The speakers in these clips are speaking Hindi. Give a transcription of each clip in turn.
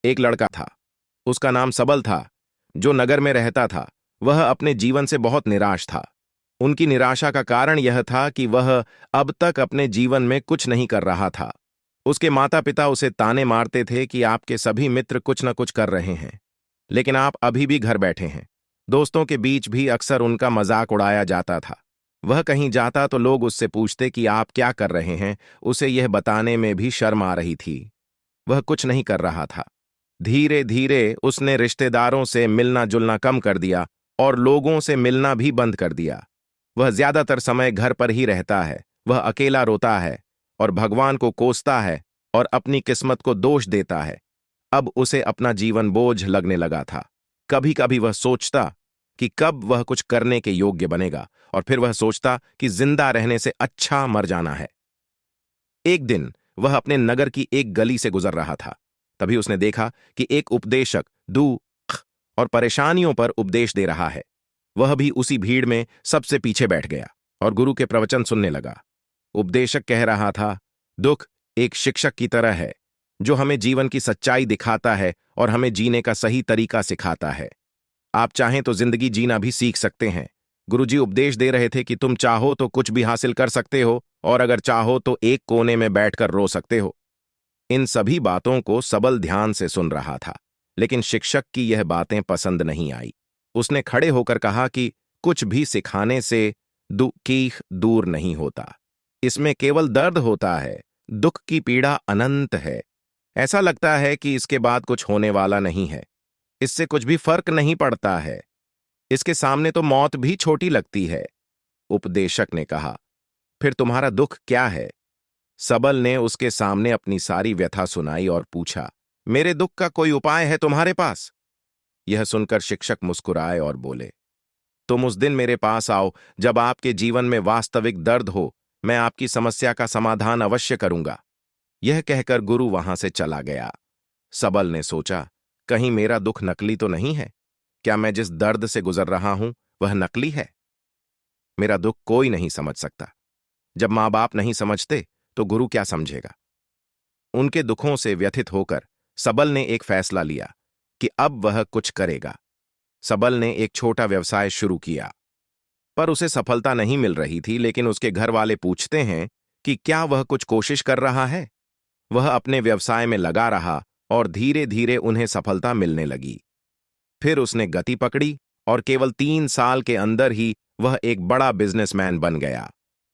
एक लड़का था। उसका नाम सबल था, जो नगर में रहता था। वह अपने जीवन से बहुत निराश था। उनकी निराशा का कारण यह था कि वह अब तक अपने जीवन में कुछ नहीं कर रहा था। उसके माता पिता उसे ताने मारते थे कि आपके सभी मित्र कुछ न कुछ कर रहे हैं, लेकिन आप अभी भी घर बैठे हैं। दोस्तों के बीच भी अक्सर उनका मजाक उड़ाया जाता था। वह कहीं जाता तो लोग उससे पूछते कि आप क्या कर रहे हैं। उसे यह बताने में भी शर्म आ रही थी। वह कुछ नहीं कर रहा था। धीरे धीरे उसने रिश्तेदारों से मिलना जुलना कम कर दिया और लोगों से मिलना भी बंद कर दिया। वह ज्यादातर समय घर पर ही रहता है। वह अकेला रोता है और भगवान को कोसता है और अपनी किस्मत को दोष देता है। अब उसे अपना जीवन बोझ लगने लगा था। कभी कभी वह सोचता कि कब वह कुछ करने के योग्य बनेगा, और फिर वह सोचता कि जिंदा रहने से अच्छा मर जाना है। एक दिन वह अपने नगर की एक गली से गुजर रहा था। तभी उसने देखा कि एक उपदेशक दुख और परेशानियों पर उपदेश दे रहा है। वह भी उसी भीड़ में सबसे पीछे बैठ गया और गुरु के प्रवचन सुनने लगा। उपदेशक कह रहा था, दुख एक शिक्षक की तरह है, जो हमें जीवन की सच्चाई दिखाता है और हमें जीने का सही तरीका सिखाता है। आप चाहें तो जिंदगी जीना भी सीख सकते हैं। गुरुजी उपदेश दे रहे थे कि तुम चाहो तो कुछ भी हासिल कर सकते हो, और अगर चाहो तो एक कोने में बैठकर रो सकते हो। इन सभी बातों को सबल ध्यान से सुन रहा था, लेकिन शिक्षक की यह बातें पसंद नहीं आई। उसने खड़े होकर कहा कि कुछ भी सिखाने से दुख दूर नहीं होता। इसमें केवल दर्द होता है। दुख की पीड़ा अनंत है। ऐसा लगता है कि इसके बाद कुछ होने वाला नहीं है। इससे कुछ भी फर्क नहीं पड़ता है। इसके सामने तो मौत भी छोटी लगती है। उपदेशक ने कहा, फिर तुम्हारा दुख क्या है? सबल ने उसके सामने अपनी सारी व्यथा सुनाई और पूछा, मेरे दुख का कोई उपाय है तुम्हारे पास? यह सुनकर शिक्षक मुस्कुराए और बोले, तुम उस दिन मेरे पास आओ जब आपके जीवन में वास्तविक दर्द हो। मैं आपकी समस्या का समाधान अवश्य करूंगा। यह कहकर गुरु वहां से चला गया। सबल ने सोचा, कहीं मेरा दुख नकली तो नहीं है? क्या मैं जिस दर्द से गुजर रहा हूं वह नकली है? मेरा दुख कोई नहीं समझ सकता। जब माँ बाप नहीं समझते तो गुरु क्या समझेगा? उनके दुखों से व्यथित होकर सबल ने एक फैसला लिया कि अब वह कुछ करेगा। सबल ने एक छोटा व्यवसाय शुरू किया, पर उसे सफलता नहीं मिल रही थी। लेकिन उसके घर वाले पूछते हैं कि क्या वह कुछ कोशिश कर रहा है। वह अपने व्यवसाय में लगा रहा और धीरे धीरे उन्हें सफलता मिलने लगी। फिर उसने गति पकड़ी और केवल 3 साल के अंदर ही वह एक बड़ा बिजनेसमैन बन गया।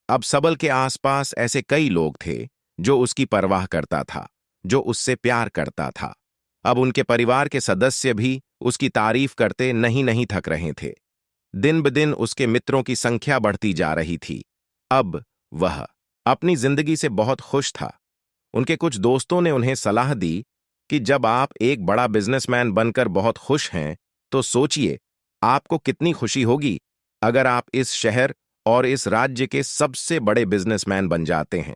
अब सबल के आसपास ऐसे कई लोग थे जो उसकी परवाह करता था, जो उससे प्यार करता था। अब उनके परिवार के सदस्य भी उसकी तारीफ करते नहीं नहीं थक रहे थे। दिन ब दिन उसके मित्रों की संख्या बढ़ती जा रही थी। अब वह अपनी जिंदगी से बहुत खुश था। उनके कुछ दोस्तों ने उन्हें सलाह दी कि जब आप एक बड़ा बिजनेसमैन बनकर बहुत खुश हैं, तो सोचिए आपको कितनी खुशी होगी अगर आप इस शहर और इस राज्य के सबसे बड़े बिजनेसमैन बन जाते हैं।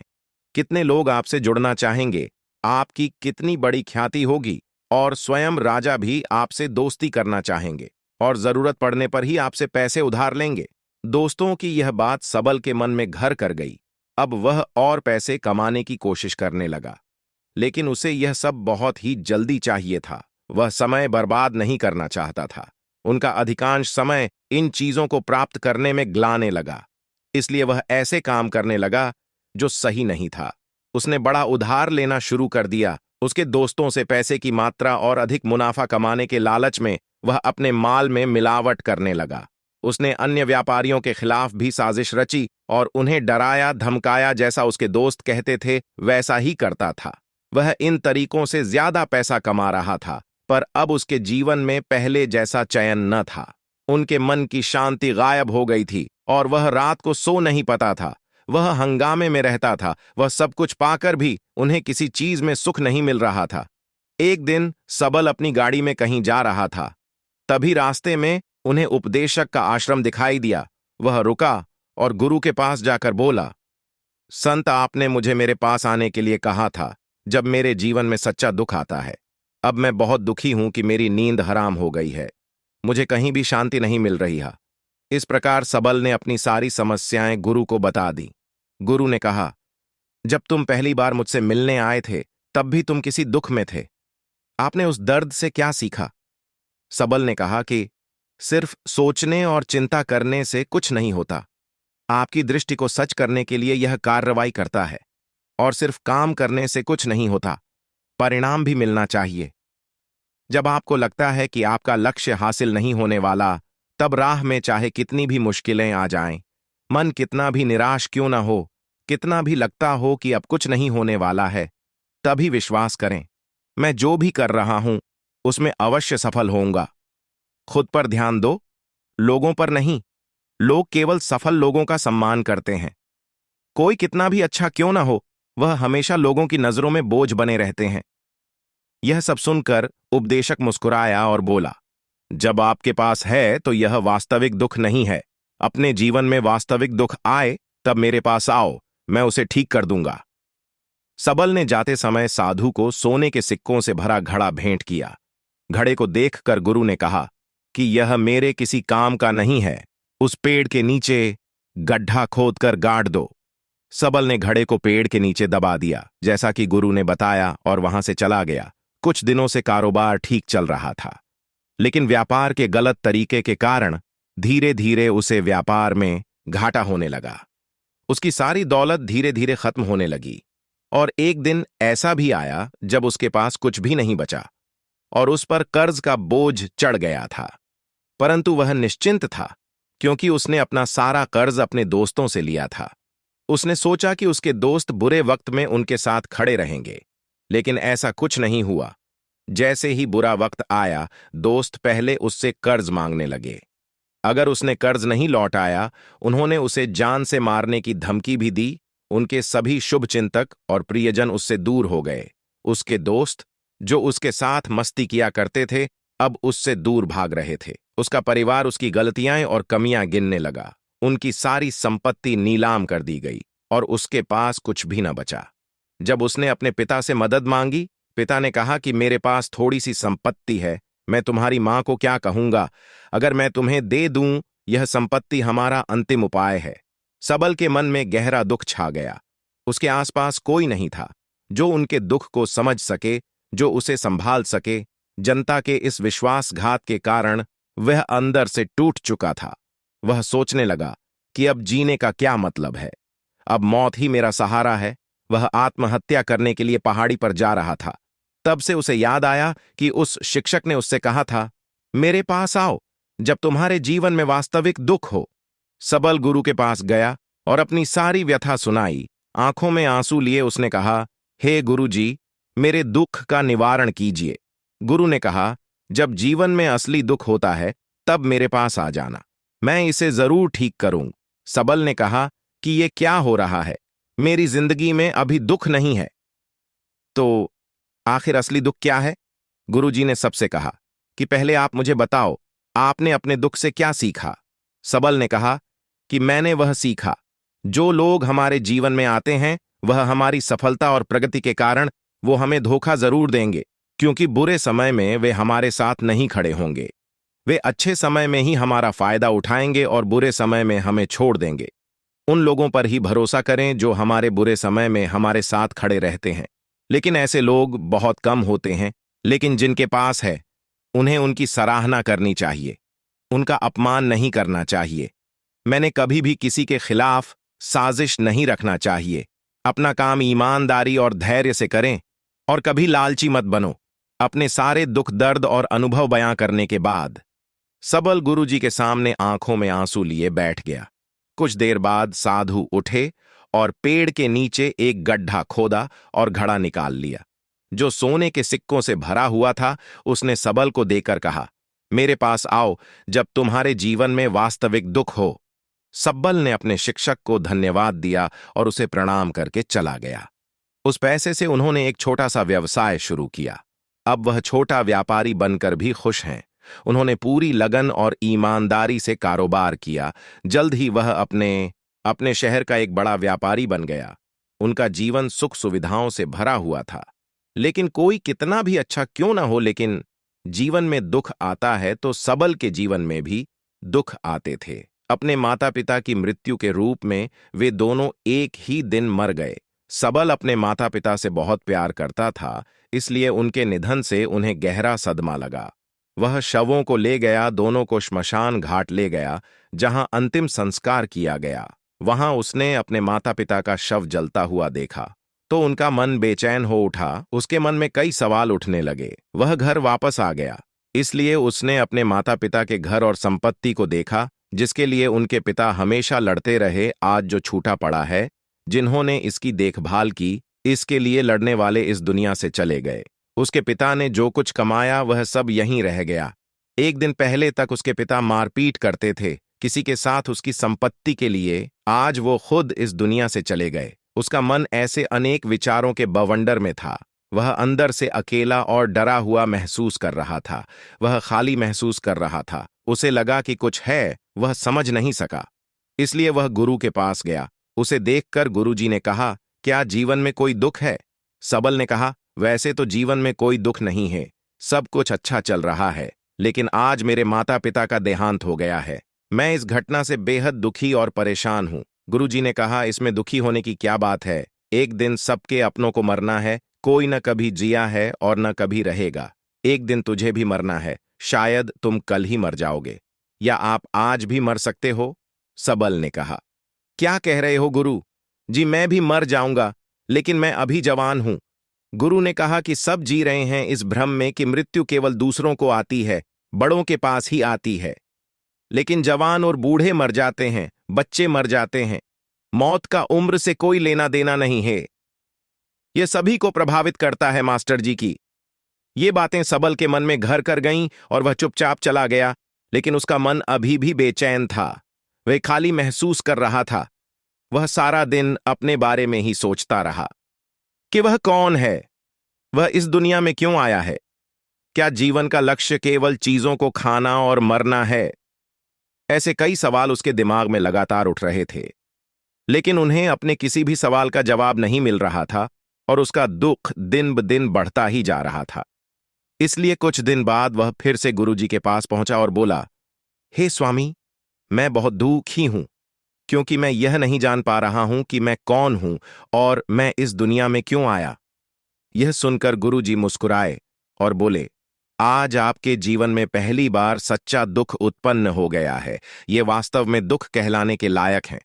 कितने लोग आपसे जुड़ना चाहेंगे, आपकी कितनी बड़ी ख्याति होगी, और स्वयं राजा भी आपसे दोस्ती करना चाहेंगे और जरूरत पड़ने पर ही आपसे पैसे उधार लेंगे। दोस्तों की यह बात सबल के मन में घर कर गई। अब वह और पैसे कमाने की कोशिश करने लगा, लेकिन उसे यह सब बहुत ही जल्दी चाहिए था। वह समय बर्बाद नहीं करना चाहता था। उनका अधिकांश समय इन चीजों को प्राप्त करने में गलाने लगा। इसलिए वह ऐसे काम करने लगा जो सही नहीं था। उसने बड़ा उधार लेना शुरू कर दिया। उसके दोस्तों से पैसे की मात्रा और अधिक मुनाफा कमाने के लालच में वह अपने माल में मिलावट करने लगा। उसने अन्य व्यापारियों के खिलाफ भी साजिश रची और उन्हें डराया धमकाया। जैसा उसके दोस्त कहते थे वैसा ही करता था। वह इन तरीकों से ज्यादा पैसा कमा रहा था, पर अब उसके जीवन में पहले जैसा चैन न था। उनके मन की शांति गायब हो गई थी और वह रात को सो नहीं पाता था। वह हंगामे में रहता था। वह सब कुछ पाकर भी उन्हें किसी चीज में सुख नहीं मिल रहा था। एक दिन सबल अपनी गाड़ी में कहीं जा रहा था। तभी रास्ते में उन्हें उपदेशक का आश्रम दिखाई दिया। वह रुका और गुरु के पास जाकर बोला, संत, आपने मुझे मेरे पास आने के लिए कहा था जब मेरे जीवन में सच्चा दुख आता है। अब मैं बहुत दुखी हूं कि मेरी नींद हराम हो गई है। मुझे कहीं भी शांति नहीं मिल रही है। इस प्रकार सबल ने अपनी सारी समस्याएं गुरु को बता दी। गुरु ने कहा, जब तुम पहली बार मुझसे मिलने आए थे तब भी तुम किसी दुख में थे। आपने उस दर्द से क्या सीखा? सबल ने कहा कि सिर्फ सोचने और चिंता करने से कुछ नहीं होता। आपकी दृष्टि को सच करने के लिए यह कार्रवाई करता है। और सिर्फ काम करने से कुछ नहीं होता, परिणाम भी मिलना चाहिए। जब आपको लगता है कि आपका लक्ष्य हासिल नहीं होने वाला, तब राह में चाहे कितनी भी मुश्किलें आ जाएं, मन कितना भी निराश क्यों ना हो, कितना भी लगता हो कि अब कुछ नहीं होने वाला है, तभी विश्वास करें, मैं जो भी कर रहा हूं उसमें अवश्य सफल होऊंगा। खुद पर ध्यान दो, लोगों पर नहीं। लोग केवल सफल लोगों का सम्मान करते हैं। कोई कितना भी अच्छा क्यों ना हो, वह हमेशा लोगों की नजरों में बोझ बने रहते हैं। यह सब सुनकर उपदेशक मुस्कुराया और बोला, जब आपके पास है तो यह वास्तविक दुख नहीं है। अपने जीवन में वास्तविक दुख आए तब मेरे पास आओ, मैं उसे ठीक कर दूंगा। सबल ने जाते समय साधु को सोने के सिक्कों से भरा घड़ा भेंट किया। घड़े को देखकर गुरु ने कहा कि यह मेरे किसी काम का नहीं है, उस पेड़ के नीचे गड्ढा खोदकर गाड़ दो। सबल ने घड़े को पेड़ के नीचे दबा दिया, जैसा कि गुरु ने बताया, और वहां से चला गया। कुछ दिनों से कारोबार ठीक चल रहा था, लेकिन व्यापार के गलत तरीके के कारण धीरे धीरे उसे व्यापार में घाटा होने लगा। उसकी सारी दौलत धीरे धीरे खत्म होने लगी, और एक दिन ऐसा भी आया जब उसके पास कुछ भी नहीं बचा और उस पर कर्ज का बोझ चढ़ गया था। परंतु वह निश्चिंत था, क्योंकि उसने अपना सारा कर्ज अपने दोस्तों से लिया था। उसने सोचा कि उसके दोस्त बुरे वक्त में उनके साथ खड़े रहेंगे, लेकिन ऐसा कुछ नहीं हुआ। जैसे ही बुरा वक्त आया, दोस्त पहले उससे कर्ज मांगने लगे। अगर उसने कर्ज नहीं लौटाया, उन्होंने उसे जान से मारने की धमकी भी दी। उनके सभी शुभचिंतक और प्रियजन उससे दूर हो गए। उसके दोस्त, जो उसके साथ मस्ती किया करते थे, अब उससे दूर भाग रहे थे। उसका परिवार उसकी गलतियां और कमियां गिनने लगा। उनकी सारी संपत्ति नीलाम कर दी गई और उसके पास कुछ भी न बचा। जब उसने अपने पिता से मदद मांगी, पिता ने कहा कि मेरे पास थोड़ी सी संपत्ति है, मैं तुम्हारी मां को क्या कहूंगा? अगर मैं तुम्हें दे दूं, यह संपत्ति हमारा अंतिम उपाय है। सबल के मन में गहरा दुख छा गया। उसके आसपास कोई नहीं था जो उनके दुख को समझ सके, जो उसे संभाल सके। जनता के इस विश्वासघात के कारण वह अंदर से टूट चुका था। वह सोचने लगा कि अब जीने का क्या मतलब है, अब मौत ही मेरा सहारा है। वह आत्महत्या करने के लिए पहाड़ी पर जा रहा था। तब से उसे याद आया कि उस शिक्षक ने उससे कहा था, मेरे पास आओ जब तुम्हारे जीवन में वास्तविक दुख हो। सबल गुरु के पास गया और अपनी सारी व्यथा सुनाई। आंखों में आंसू लिए उसने कहा, हे गुरु जी, मेरे दुख का निवारण कीजिए। गुरु ने कहा, जब जीवन में असली दुख होता है तब मेरे पास आ जाना, मैं इसे जरूर ठीक करूं। सबल ने कहा कि ये क्या हो रहा है, मेरी जिंदगी में अभी दुख नहीं है। तो आखिर असली दुख क्या है? गुरुजी ने सबसे कहा कि पहले आप मुझे बताओ, आपने अपने दुख से क्या सीखा? सबल ने कहा कि मैंने वह सीखा, जो लोग हमारे जीवन में आते हैं वह हमारी सफलता और प्रगति के कारण वो हमें धोखा जरूर देंगे, क्योंकि बुरे समय में वे हमारे साथ नहीं खड़े होंगे। वे अच्छे समय में ही हमारा फायदा उठाएंगे और बुरे समय में हमें छोड़ देंगे। उन लोगों पर ही भरोसा करें जो हमारे बुरे समय में हमारे साथ खड़े रहते हैं। लेकिन ऐसे लोग बहुत कम होते हैं, लेकिन जिनके पास है उन्हें उनकी सराहना करनी चाहिए, उनका अपमान नहीं करना चाहिए। मैंने कभी भी किसी के खिलाफ साजिश नहीं रखना चाहिए। अपना काम ईमानदारी और धैर्य से करें और कभी लालची मत बनो। अपने सारे दुख दर्द और अनुभव बयां करने के बाद सबल गुरुजी के सामने आंखों में आंसू लिए बैठ गया। कुछ देर बाद साधु उठे और पेड़ के नीचे एक गड्ढा खोदा और घड़ा निकाल लिया, जो सोने के सिक्कों से भरा हुआ था। उसने सबल को देकर कहा, मेरे पास आओ जब तुम्हारे जीवन में वास्तविक दुख हो। सबल ने अपने शिक्षक को धन्यवाद दिया और उसे प्रणाम करके चला गया। उस पैसे से उन्होंने एक छोटा सा व्यवसाय शुरू किया। अब वह छोटा व्यापारी बनकर भी खुश हैं। उन्होंने पूरी लगन और ईमानदारी से कारोबार किया। जल्द ही वह अपने शहर का एक बड़ा व्यापारी बन गया। उनका जीवन सुख सुविधाओं से भरा हुआ था। लेकिन कोई कितना भी अच्छा क्यों ना हो, लेकिन जीवन में दुख आता है तो सबल के जीवन में भी दुख आते थे। अपने माता पिता की मृत्यु के रूप में वे दोनों एक ही दिन मर गए। सबल अपने माता पिता से बहुत प्यार करता था, इसलिए उनके निधन से उन्हें गहरा सदमा लगा। वह शवों को ले गया, दोनों को श्मशान घाट ले गया, जहां अंतिम संस्कार किया गया। वहां उसने अपने माता पिता का शव जलता हुआ देखा तो उनका मन बेचैन हो उठा। उसके मन में कई सवाल उठने लगे। वह घर वापस आ गया, इसलिए उसने अपने माता पिता के घर और संपत्ति को देखा, जिसके लिए उनके पिता हमेशा लड़ते रहे, आज जो छूटा पड़ा है। जिन्होंने इसकी देखभाल की, इसके लिए लड़ने वाले इस दुनिया से चले गए। उसके पिता ने जो कुछ कमाया वह सब यहीं रह गया। एक दिन पहले तक उसके पिता मारपीट करते थे किसी के साथ उसकी संपत्ति के लिए, आज वो खुद इस दुनिया से चले गए। उसका मन ऐसे अनेक विचारों के बवंडर में था। वह अंदर से अकेला और डरा हुआ महसूस कर रहा था। वह खाली महसूस कर रहा था। उसे लगा कि कुछ है, वह समझ नहीं सका। इसलिए वह गुरु के पास गया। उसे देखकर गुरुजी ने कहा, क्या जीवन में कोई दुख है? सबल ने कहा, वैसे तो जीवन में कोई दुख नहीं है, सब कुछ अच्छा चल रहा है, लेकिन आज मेरे माता पिता का देहांत हो गया है। मैं इस घटना से बेहद दुखी और परेशान हूं। गुरुजी ने कहा, इसमें दुखी होने की क्या बात है? एक दिन सबके अपनों को मरना है। कोई न कभी जिया है और न कभी रहेगा। एक दिन तुझे भी मरना है। शायद तुम कल ही मर जाओगे, या आप आज भी मर सकते हो। सबल ने कहा, क्या कह रहे हो गुरु जी? मैं भी मर जाऊंगा, लेकिन मैं अभी जवान हूं। गुरु ने कहा कि सब जी रहे हैं इस भ्रम में कि मृत्यु केवल दूसरों को आती है, बड़ों के पास ही आती है। लेकिन जवान और बूढ़े मर जाते हैं, बच्चे मर जाते हैं। मौत का उम्र से कोई लेना देना नहीं है। यह सभी को प्रभावित करता है मास्टर जी की। ये बातें सबल के मन में घर कर गईं और वह चुपचाप चला गया, लेकिन उसका मन अभी भी बेचैन था। वह खाली महसूस कर रहा था। वह सारा दिन अपने बारे में ही सोचता रहा कि वह कौन है, वह इस दुनिया में क्यों आया है। क्या जीवन का लक्ष्य केवल चीजों को खाना और मरना है? ऐसे कई सवाल उसके दिमाग में लगातार उठ रहे थे, लेकिन उन्हें अपने किसी भी सवाल का जवाब नहीं मिल रहा था और उसका दुख दिन ब दिन बढ़ता ही जा रहा था। इसलिए कुछ दिन बाद वह फिर से गुरुजी के पास पहुंचा और बोला, हे स्वामी, मैं बहुत दुखी हूं, क्योंकि मैं यह नहीं जान पा रहा हूं कि मैं कौन हूं और मैं इस दुनिया में क्यों आया। यह सुनकर गुरुजी मुस्कुराए और बोले, आज आपके जीवन में पहली बार सच्चा दुख उत्पन्न हो गया है। यह वास्तव में दुख कहलाने के लायक है।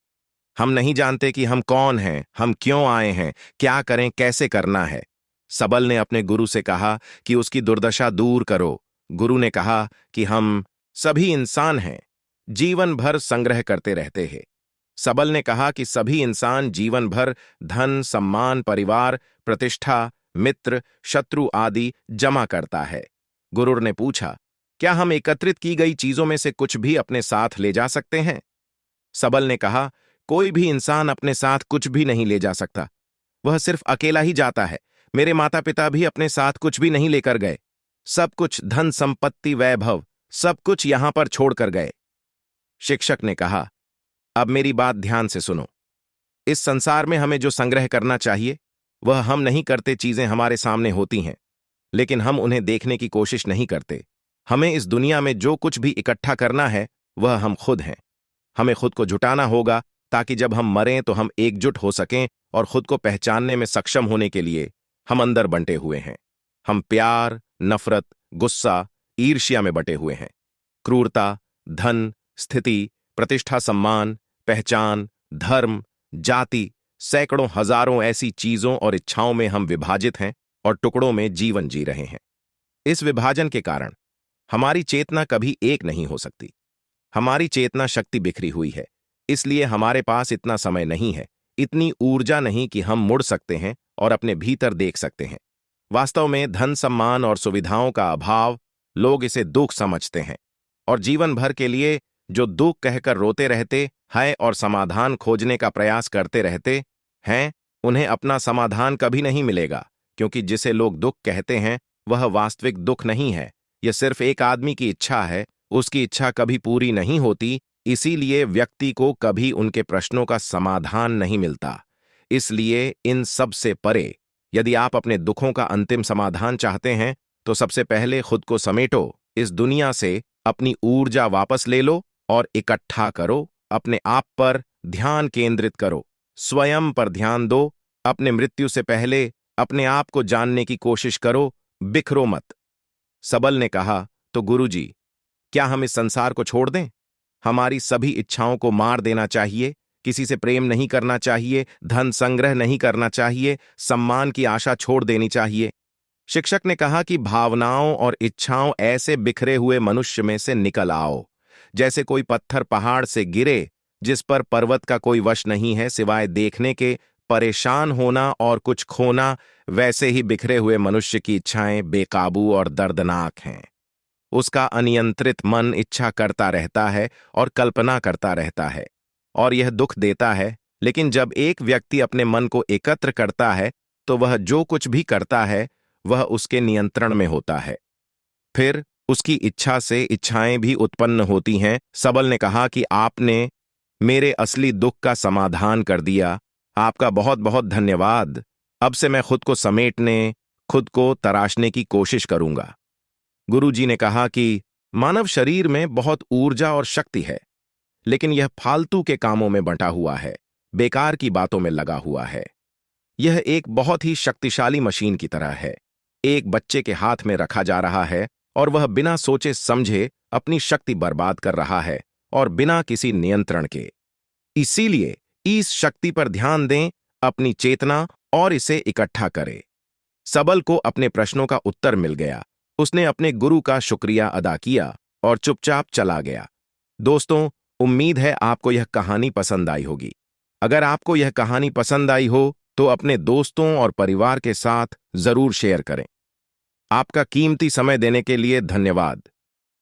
हम नहीं जानते कि हम कौन हैं, हम क्यों आए हैं, क्या करें, कैसे करना है। सबल ने अपने गुरु से कहा कि उसकी दुर्दशा दूर करो। गुरु ने कहा कि हम सभी इंसान हैं, जीवन भर संग्रह करते रहते हैं। सबल ने कहा कि सभी इंसान जीवन भर धन, सम्मान, परिवार, प्रतिष्ठा, मित्र, शत्रु आदि जमा करता है। गुरु ने पूछा, क्या हम एकत्रित की गई चीजों में से कुछ भी अपने साथ ले जा सकते हैं? सबल ने कहा, कोई भी इंसान अपने साथ कुछ भी नहीं ले जा सकता, वह सिर्फ अकेला ही जाता है। मेरे माता पिता भी अपने साथ कुछ भी नहीं लेकर गए। सब कुछ, धन संपत्ति, वैभव, सब कुछ यहां पर छोड़कर गए। शिक्षक ने कहा, अब मेरी बात ध्यान से सुनो। इस संसार में हमें जो संग्रह करना चाहिए वह हम नहीं करते। चीजें हमारे सामने होती हैं, लेकिन हम उन्हें देखने की कोशिश नहीं करते। हमें इस दुनिया में जो कुछ भी इकट्ठा करना है वह हम खुद हैं। हमें खुद को जुटाना होगा ताकि जब हम मरें तो हम एकजुट हो सकें, और खुद को पहचानने में सक्षम होने के लिए हम अंदर बंटे हुए हैं। हम प्यार, नफरत, गुस्सा, ईर्ष्या में बटे हुए हैं। क्रूरता, धन, स्थिति, प्रतिष्ठा, सम्मान, पहचान, धर्म, जाति, सैकड़ों हजारों ऐसी चीजों और इच्छाओं में हम विभाजित हैं और टुकड़ों में जीवन जी रहे हैं। इस विभाजन के कारण हमारी चेतना कभी एक नहीं हो सकती। हमारी चेतना शक्ति बिखरी हुई है, इसलिए हमारे पास इतना समय नहीं है, इतनी ऊर्जा नहीं कि हम मुड़ सकते हैं और अपने भीतर देख सकते हैं। वास्तव में धन, सम्मान और सुविधाओं का अभाव, लोग इसे दुख समझते हैं और जीवन भर के लिए जो दुख कहकर रोते रहते हैं और समाधान खोजने का प्रयास करते रहते हैं, उन्हें अपना समाधान कभी नहीं मिलेगा, क्योंकि जिसे लोग दुख कहते हैं वह वास्तविक दुख नहीं है। यह सिर्फ एक आदमी की इच्छा है, उसकी इच्छा कभी पूरी नहीं होती, इसीलिए व्यक्ति को कभी उनके प्रश्नों का समाधान नहीं मिलता। इसलिए इन सब से परे, यदि आप अपने दुखों का अंतिम समाधान चाहते हैं तो सबसे पहले खुद को समेटो, इस दुनिया से अपनी ऊर्जा वापस ले लो और इकट्ठा करो। अपने आप पर ध्यान केंद्रित करो, स्वयं पर ध्यान दो, अपने मृत्यु से पहले अपने आप को जानने की कोशिश करो, बिखरो मत। सबल ने कहा, तो गुरुजी, क्या हम इस संसार को छोड़ दें? हमारी सभी इच्छाओं को मार देना चाहिए, किसी से प्रेम नहीं करना चाहिए, धन संग्रह नहीं करना चाहिए, सम्मान की आशा छोड़ देनी चाहिए। शिक्षक ने कहा कि भावनाओं और इच्छाओं ऐसे बिखरे हुए मनुष्य में से निकल आओ, जैसे कोई पत्थर पहाड़ से गिरे जिस पर पर्वत का कोई वश नहीं है सिवाय देखने के, परेशान होना और कुछ खोना। वैसे ही बिखरे हुए मनुष्य की इच्छाएं बेकाबू और दर्दनाक हैं। उसका अनियंत्रित मन इच्छा करता रहता है और कल्पना करता रहता है, और यह दुख देता है। लेकिन जब एक व्यक्ति अपने मन को एकत्र करता है तो वह जो कुछ भी करता है वह उसके नियंत्रण में होता है। फिर उसकी इच्छा से इच्छाएं भी उत्पन्न होती हैं। सबल ने कहा कि आपने मेरे असली दुख का समाधान कर दिया। आपका बहुत बहुत धन्यवाद। अब से मैं खुद को समेटने, खुद को तराशने की कोशिश करूंगा। गुरुजी ने कहा कि मानव शरीर में बहुत ऊर्जा और शक्ति है, लेकिन यह फालतू के कामों में बंटा हुआ है, बेकार की बातों में लगा हुआ है। यह एक बहुत ही शक्तिशाली मशीन की तरह है। एक बच्चे के हाथ में रखा जा रहा है और वह बिना सोचे समझे अपनी शक्ति बर्बाद कर रहा है, और बिना किसी नियंत्रण के। इसीलिए इस शक्ति पर ध्यान दें, अपनी चेतना, और इसे इकट्ठा करें। सबल को अपने प्रश्नों का उत्तर मिल गया। उसने अपने गुरु का शुक्रिया अदा किया और चुपचाप चला गया। दोस्तों, उम्मीद है आपको यह कहानी पसंद आई होगी। अगर आपको यह कहानी पसंद आई हो तो अपने दोस्तों और परिवार के साथ जरूर शेयर करें। आपका कीमती समय देने के लिए धन्यवाद।